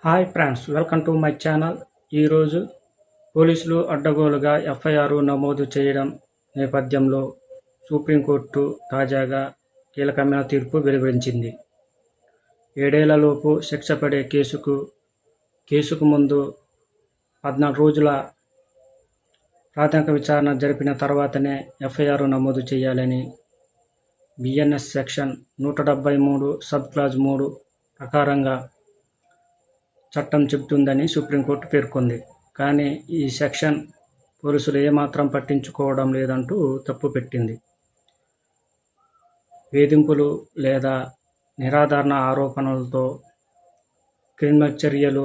Hi friends, welcome to my channel. ఈరోజు పోలీసులు అడ్డగోలుగా ఎఫ్ఐఆర్ నమోదు చేయడం నేపథ్యంలో సుప్రీంకోర్టు తాజాగా కీలకమైన తీర్పు వెలువరించింది. 7 ఏళ్లలోపు శిక్ష పడే కేసుకు ముందు 14 రోజుల ప్రాథమిక విచారణ జరిపిన తర్వాతనే ఎఫ్ఐఆర్ నమోదు చేయాలని బిఎన్ఎస్ సెక్షన్ 173 సబ్ క్లాజ్ 3 ప్రకారంగా చట్టం చెబుతుందని సుప్రీంకోర్టు పేర్కొంది. కానీ ఈ సెక్షన్ పోలీసులు ఏమాత్రం పట్టించుకోవడం లేదంటూ తప్పుపెట్టింది. వేధింపులు లేదా నిరాధారణ ఆరోపణలతో క్రిమినల్ చర్యలు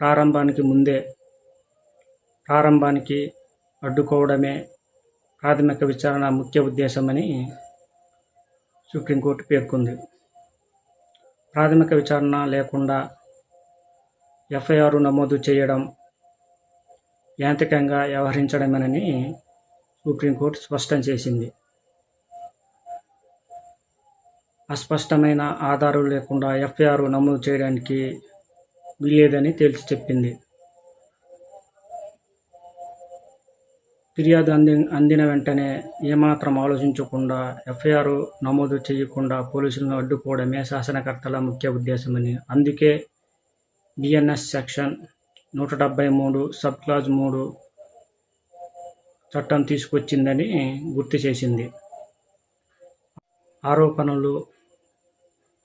ప్రారంభానికి అడ్డుకోవడమే ప్రాథమిక విచారణ ముఖ్య ఉద్దేశమని సుప్రీంకోర్టు పేర్కొంది. ప్రాథమిక విచారణ లేకుండా ఎఫ్ఐఆర్ నమోదు చేయడం యాంత్రికంగా వ్యవహరించడమేనని సుప్రీంకోర్టు స్పష్టం చేసింది. అస్పష్టమైన ఆధారాలు లేకుండా ఎఫ్ఐఆర్ నమోదు చేయడానికి వీల్లేదని తేల్చి చెప్పింది. ఫిర్యాదు అందిన వెంటనే ఏమాత్రం ఆలోచించకుండా ఎఫ్ఐఆర్ నమోదు చేయకుండా పోలీసులను అడ్డుకోవడమే శాసనకర్తల ముఖ్య ఉద్దేశమని, అందుకే బిఎన్ఎస్ సెక్షన్ 173 సబ్ క్లాజ్ 3 చట్టం తీసుకొచ్చిందని గుర్తు చేసింది. ఆరోపణలు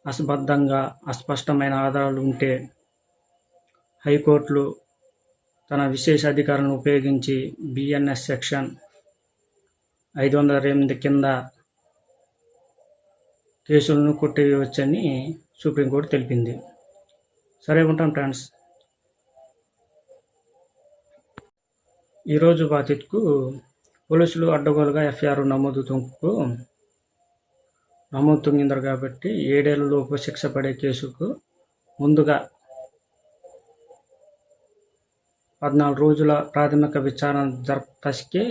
అసంబద్ధంగా అస్పష్టమైన ఆధారాలు ఉంటే హైకోర్టులు తన విశేష అధికారాలను ఉపయోగించి బిఎన్ఎస్ సెక్షన్ 508 కింద కేసులను కొట్టివేయవచ్చని సుప్రీంకోర్టు తెలిపింది. సరే, ఉంటాం ఫ్రెండ్స్. ఈరోజు బాధితుకు పోలీసులు అడ్డగోలుగా ఎఫ్ఐఆర్ నమోదు తొంగిందరు కాబట్టి 7 ఏళ్లలోపు శిక్ష పడే కేసుకు ముందుగా 14 రోజుల ప్రాథమిక విచారణ జరపకే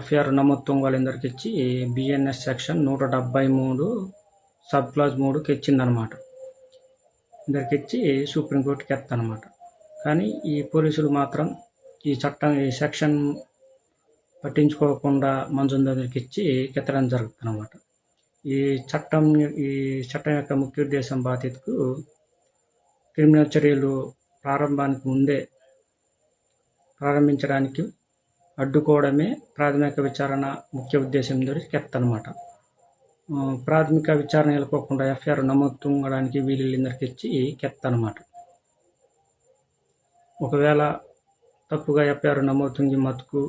ఎఫ్ఐఆర్ నమోదు తొంగాలందరికి ఇచ్చి బిఎన్ఎస్ సెక్షన్ 173 సబ్ క్లాజ్ 3కి ఇచ్చిందనమాట. అందరికిచ్చి సుప్రీంకోర్టుకి ఎత్తనమాట. కానీ ఈ పోలీసులు మాత్రం ఈ సెక్షన్ పట్టించుకోకుండా మంజుందరికి ఇచ్చి కెత్తడం జరుగుతుందన్నమాట. ఈ చట్టం యొక్క ముఖ్య ఉద్దేశం బాధితుకు క్రిమినల్ చర్యలు ప్రారంభించడానికి అడ్డుకోవడమే ప్రాథమిక విచారణ ముఖ్య ఉద్దేశం కెత్తనమాట. ప్రాథమిక విచారణ వెళ్ళకోకుండా ఎఫ్ఐఆర్ నమోదు తొంగడానికి వీళ్ళందరికి ఇచ్చి కెత్తనమాట. ఒకవేళ తప్పుగా ఎఫ్ఐఆర్ నమోదు తొంగి మతుకు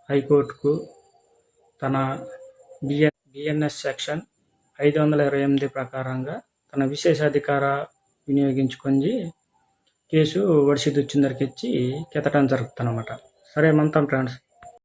హైకోర్టుకు తన బిఎన్ఎస్ సెక్షన్ 528 ప్రకారంగా తన విశేషాధికార వినియోగించుకొని కేసు వడిసిదొచ్చిందరికి ఇచ్చి కెత్తడం జరుగుతుందన్నమాట. సరే, మంతం ఫ్రెండ్స్.